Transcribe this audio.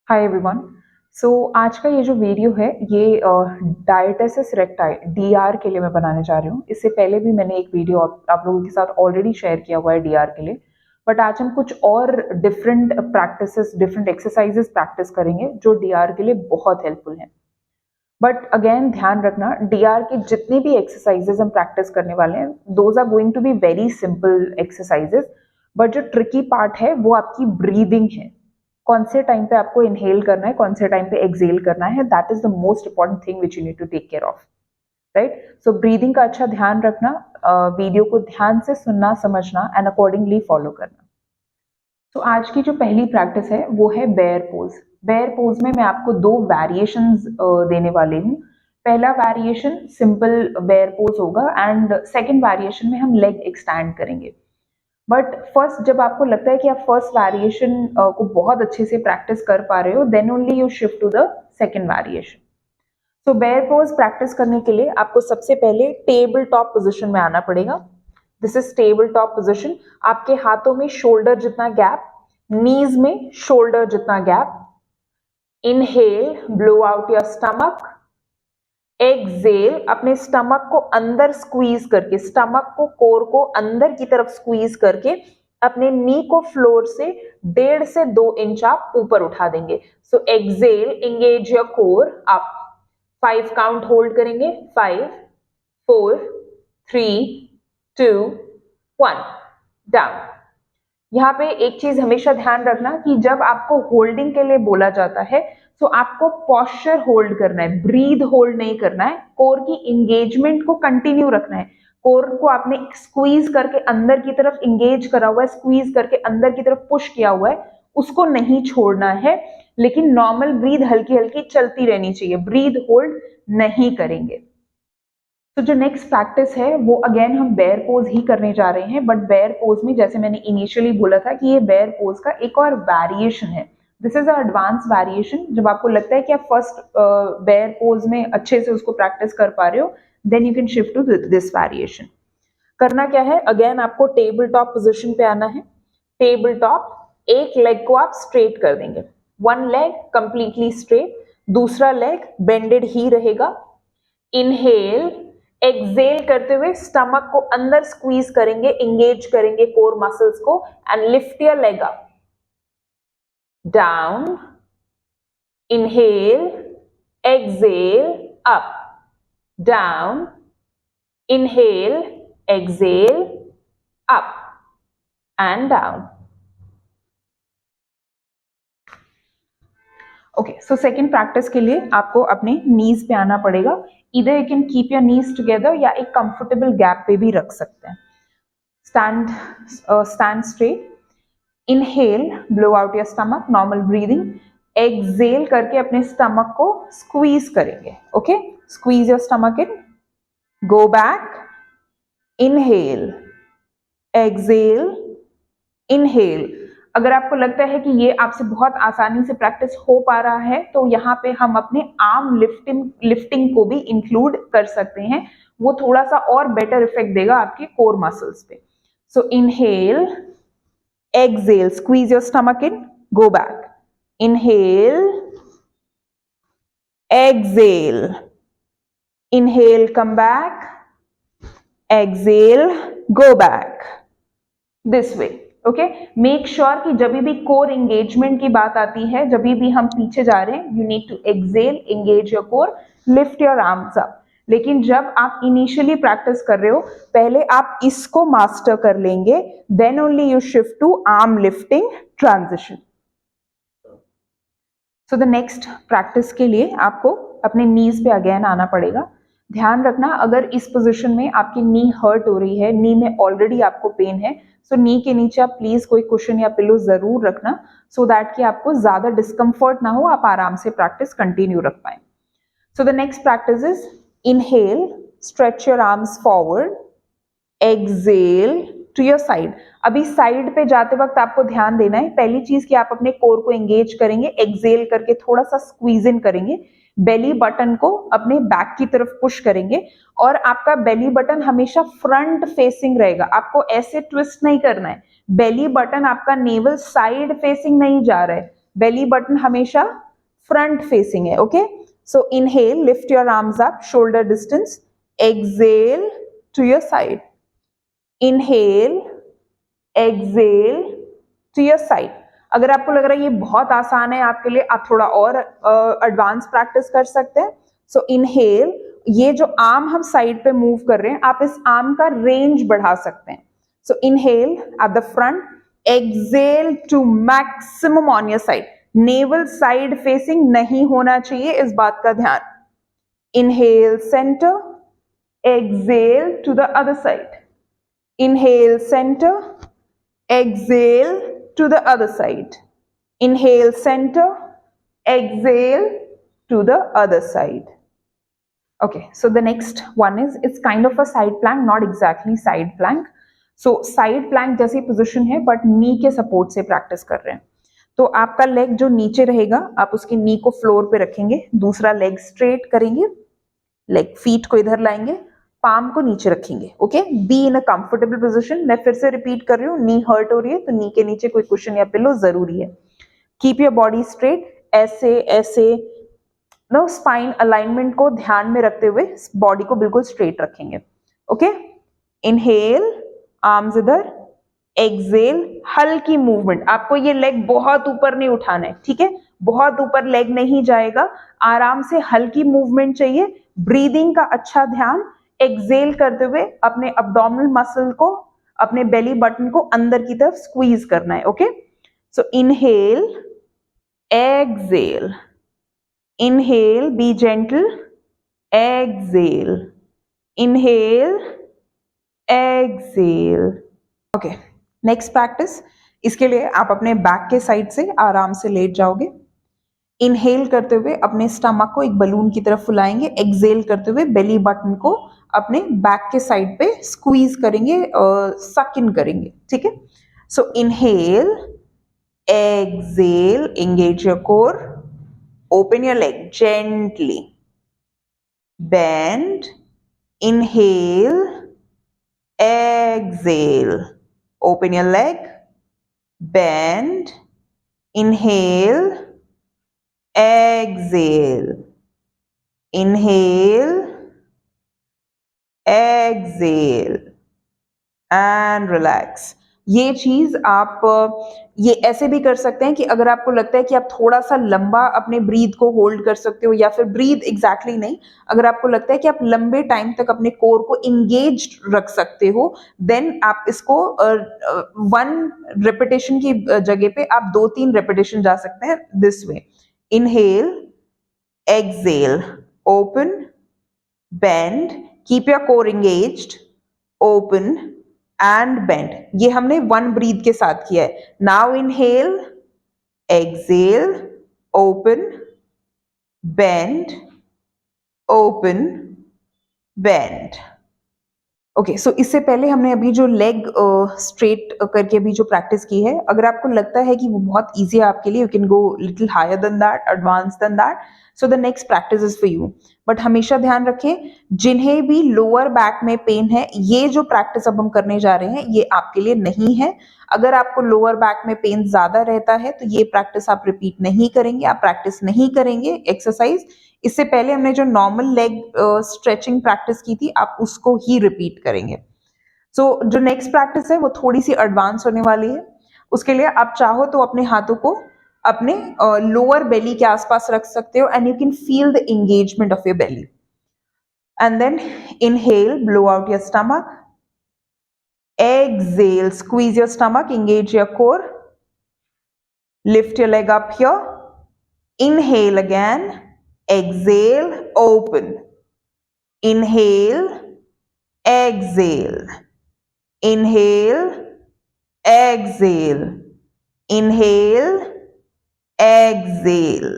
Hi everyone. सो आज का ये जो वीडियो है ये डायटेसिस रेक्टाई डीआर के लिए मैं बनाने जा रही हूँ। इससे पहले भी मैंने एक वीडियो आप लोगों के साथ ऑलरेडी शेयर किया हुआ है डीआर के लिए, बट आज हम कुछ और different practices different exercises practice करेंगे जो डीआर के लिए बहुत हेल्पफुल हैं। बट अगेन ध्यान रखना, डीआर की जितनी भी एक्सरसाइजेस हम प्रैक्टिस करने वाले हैं those are going to be very simple exercises, but जो ट्रिकी पार्ट है वो आपकी ब्रीदिंग है। कौन से टाइम पे आपको इनहेल करना है, कौन से टाइम पे एक्सेल करना है, that is the most important thing which you need to take care of, right. So breathing का अच्छा ध्यान रखना, वीडियो को ध्यान से सुनना समझना एंड अकॉर्डिंगली फॉलो करना। तो आज की जो पहली प्रैक्टिस है वो है बेयर पोज। बेयर पोज में मैं आपको दो वेरिएशंस देने वाली हूँ। पहला वेरिएशन सिंपल बेयर पोज होगा एंड सेकंड वेरिएशन में हम लेग एक्सटेंड करेंगे। बट फर्स्ट जब आपको लगता है कि आप फर्स्ट वेरिएशन को बहुत अच्छे से प्रैक्टिस कर पा रहे हो, then only you shift to the second variation. So bear pose practice करने के लिए आपको सबसे पहले टेबल टॉप पोजीशन में आना पड़ेगा। This is table top position. आपके हाथों में शोल्डर जितना गैप, नीज में शोल्डर जितना gap. Inhale, blow out your stomach. Exhale, अपने स्टमक को अंदर स्क्वीज करके, स्टमक को कोर को अंदर की तरफ स्क्वीज करके अपने नी को फ्लोर से 1.5 से 2 इंच आप ऊपर उठा देंगे। So exhale, engage your core up. 5 count hold करेंगे। 5 4 3 2 1 डाउन। यहाँ पे एक चीज हमेशा ध्यान रखना कि जब आपको होल्डिंग के लिए बोला जाता है तो आपको पॉस्चर होल्ड करना है, ब्रीद होल्ड नहीं करना है। कोर की इंगेजमेंट को कंटिन्यू रखना है। कोर को आपने स्क्वीज करके अंदर की तरफ इंगेज करा हुआ है, स्क्वीज करके अंदर की तरफ पुश किया हुआ है, उसको नहीं छोड़ना है। लेकिन नॉर्मल ब्रीद हल्की हल्की चलती रहनी चाहिए, ब्रीद होल्ड नहीं करेंगे। तो जो नेक्स्ट प्रैक्टिस है वो अगेन हम बेयर पोज ही करने जा रहे हैं, बट बेयर पोज में जैसे मैंने इनिशियली बोला था कि ये बेयर पोज का एक और वेरिएशन है। This is a advance variation. जब आपको लगता है कि आप फर्स्ट बेयर पोज में अच्छे से उसको प्रैक्टिस कर पा रहे हो, then you can shift to this variation. करना क्या है, अगेन आपको टेबल टॉप पोजिशन पे आना है। टेबल टॉप, एक लेग को आप स्ट्रेट कर देंगे, वन लेग कंप्लीटली स्ट्रेट, दूसरा लेग बेंडेड ही रहेगा। इनहेल, एक्सेल करते हुए स्टमक को अंदर स्क्वीज करेंगे, इंगेज करेंगे कोर मसल्स को and lift your leg up. Down, inhale, exhale, up, down, inhale, exhale, up and down. Okay, so second practice के लिए आपको अपने नीज पे आना पड़ेगा। इधर you can keep your knees together या एक कंफर्टेबल गैप पे भी रख सकते हैं। Stand straight. Inhale, blow out your stomach, normal breathing. Exhale करके अपने स्टमक को स्क्वीज करेंगे। Okay, squeeze your stomach in, go back, inhale, exhale, inhale. अगर आपको लगता है कि ये आपसे बहुत आसानी से प्रैक्टिस हो पा रहा है तो यहाँ पे हम अपने आर्म लिफ्टिंग को भी इंक्लूड कर सकते हैं, वो थोड़ा सा और बेटर इफेक्ट देगा आपके कोर मसल्स पे। So inhale, exhale, squeeze your stomach in, go back, inhale, exhale, inhale, come back, exhale, go back, this way. Okay, make sure कि जब भी कोर एंगेजमेंट की बात आती है, जब भी हम पीछे जा रहे हैं, you need to exhale, engage your core, lift your arms up. लेकिन जब आप इनिशियली प्रैक्टिस कर रहे हो, पहले आप इसको मास्टर कर लेंगे, then only you shift to arm lifting transition. So the next practice के लिए आपको अपने नीज पे अगेन आना पड़ेगा। ध्यान रखना, अगर इस पोजीशन में आपकी नी हर्ट हो रही है, नी में ऑलरेडी आपको पेन है, सो नी के नीचे आप प्लीज कोई कुशन या पिलो जरूर रखना, सो दैट कि आपको ज्यादा डिस्कंफर्ट ना हो, आप आराम से प्रैक्टिस कंटिन्यू रख पाए। So the next practice is inhale, stretch your arms forward, exhale to your side. अभी साइड पे जाते वक्त आपको ध्यान देना है, पहली चीज कि आप अपने कोर को एंगेज करेंगे, एक्सेल करके थोड़ा सा स्क्वीज इन करेंगे, बेली बटन को अपने बैक की तरफ पुश करेंगे और आपका बेली बटन हमेशा फ्रंट फेसिंग रहेगा, आपको ऐसे ट्विस्ट नहीं करना है। बेली बटन आपका नेवल साइड फेसिंग नहीं जा रहा है, बेली बटन हमेशा फ्रंट फेसिंग है, okay. So inhale, lift your arms up, shoulder distance, exhale to your side, inhale, exhale to your side. अगर आपको लग रहा है ये बहुत आसान है आपके लिए, आप थोड़ा और एडवांस प्रैक्टिस कर सकते हैं। सो इनहेल, ये जो आर्म हम साइड पे मूव कर रहे हैं, आप इस आर्म का रेंज बढ़ा सकते हैं। So inhale at the front, exhale to maximum on your side. Navel side facing नहीं होना चाहिए, इस बात का ध्यान। Inhale centre, exhale to the other side, inhale center, exhale to the other side, inhale center, exhale to the other side. Okay, so the next one is, it's kind of a side plank, not exactly side plank. So side plank जैसी position है, but knee के support से practice कर रहे हैं। तो आपका leg जो नीचे रहेगा, आप उसकी knee को floor पे रखेंगे, दूसरा leg straight करेंगे, leg feet को इधर लाएंगे, पाम को नीचे रखेंगे, okay. Be in a comfortable position. मैं फिर से रिपीट कर रही हूँ, नी हर्ट हो रही है तो नी के नीचे कोई कुशन या पिलो जरूरी है। कीप योर बॉडी स्ट्रेट, ऐसे ऐसे नो, स्पाइन अलाइनमेंट को ध्यान में रखते हुए बॉडी को बिल्कुल स्ट्रेट रखेंगे, ओके। इनहेल, आर्म्स इधर, एक्सेल, हल्की मूवमेंट। आपको ये लेग बहुत ऊपर नहीं उठाना है, ठीक है, बहुत ऊपर लेग नहीं जाएगा, आराम से हल्की मूवमेंट चाहिए। ब्रीदिंग का अच्छा ध्यान, एक्सेल करते हुए अपने अब्डोमिनल मसल को, अपने बेली बटन को अंदर की तरफ स्क्वीज करना है, okay. So inhale, exhale, inhale, be gentle, exhale, inhale, exhale, okay. Next practice, इसके लिए आप अपने बैक के साइड से आराम से लेट जाओगे। इनहेल करते हुए अपने स्टमक को एक बलून की तरफ फुलाएंगे, एक्सेल करते हुए बेली बटन को अपने बैक के साइड पे स्क्वीज करेंगे, सक इन करेंगे, ठीक है। So inhale, exhale, engage your core, open your leg gently, bend, inhale, exhale, open your leg, bend, inhale, exhale, inhale, exhale and relax. ये चीज आप ये ऐसे भी कर सकते हैं कि अगर आपको लगता है कि आप थोड़ा सा लंबा अपने ब्रीथ को होल्ड कर सकते हो, या फिर ब्रीथ एग्जैक्टली नहीं, अगर आपको लगता है कि आप लंबे टाइम तक अपने कोर को इंगेज रख सकते हो, देन आप इसको 1 रेपिटेशन की जगह पे आप 2-3 रेपिटेशन जा सकते हैं this way. Inhale, exhale, open, bend, keep your core engaged, open and bend. ये हमने 1 ब्रीथ के साथ किया है। Now inhale, exhale, open, bend, open, bend, okay. So इससे पहले हमने अभी जो लेग स्ट्रेट करके अभी जो प्रैक्टिस की है, अगर आपको लगता है कि वो बहुत इजी है आपके लिए, you can go little higher than that, advance than that, so the next practice is for you. But हमेशा ध्यान रखें, जिन्हें भी लोअर बैक में पेन है, ये जो प्रैक्टिस अब हम करने जा रहे हैं ये आपके लिए नहीं है। अगर आपको लोअर बैक में पेन ज्यादा रहता है तो ये प्रैक्टिस आप रिपीट नहीं करेंगे, आप प्रैक्टिस नहीं करेंगे एक्सरसाइज। इससे पहले हमने जो नॉर्मल लेग स्ट्रेचिंग प्रैक्टिस की थी, आप उसको ही रिपीट करेंगे। सो जो नेक्स्ट प्रैक्टिस है वो थोड़ी सी एडवांस होने वाली है। उसके लिए आप चाहो तो अपने हाथों को अपने लोअर बेली के आसपास रख सकते हो, and you can feel the engagement of your belly. And then inhale, blow out your stomach, exhale, squeeze your stomach, engage your core, lift your leg up here, inhale again, exhale, open, inhale, exhale, inhale, exhale, inhale, exhale.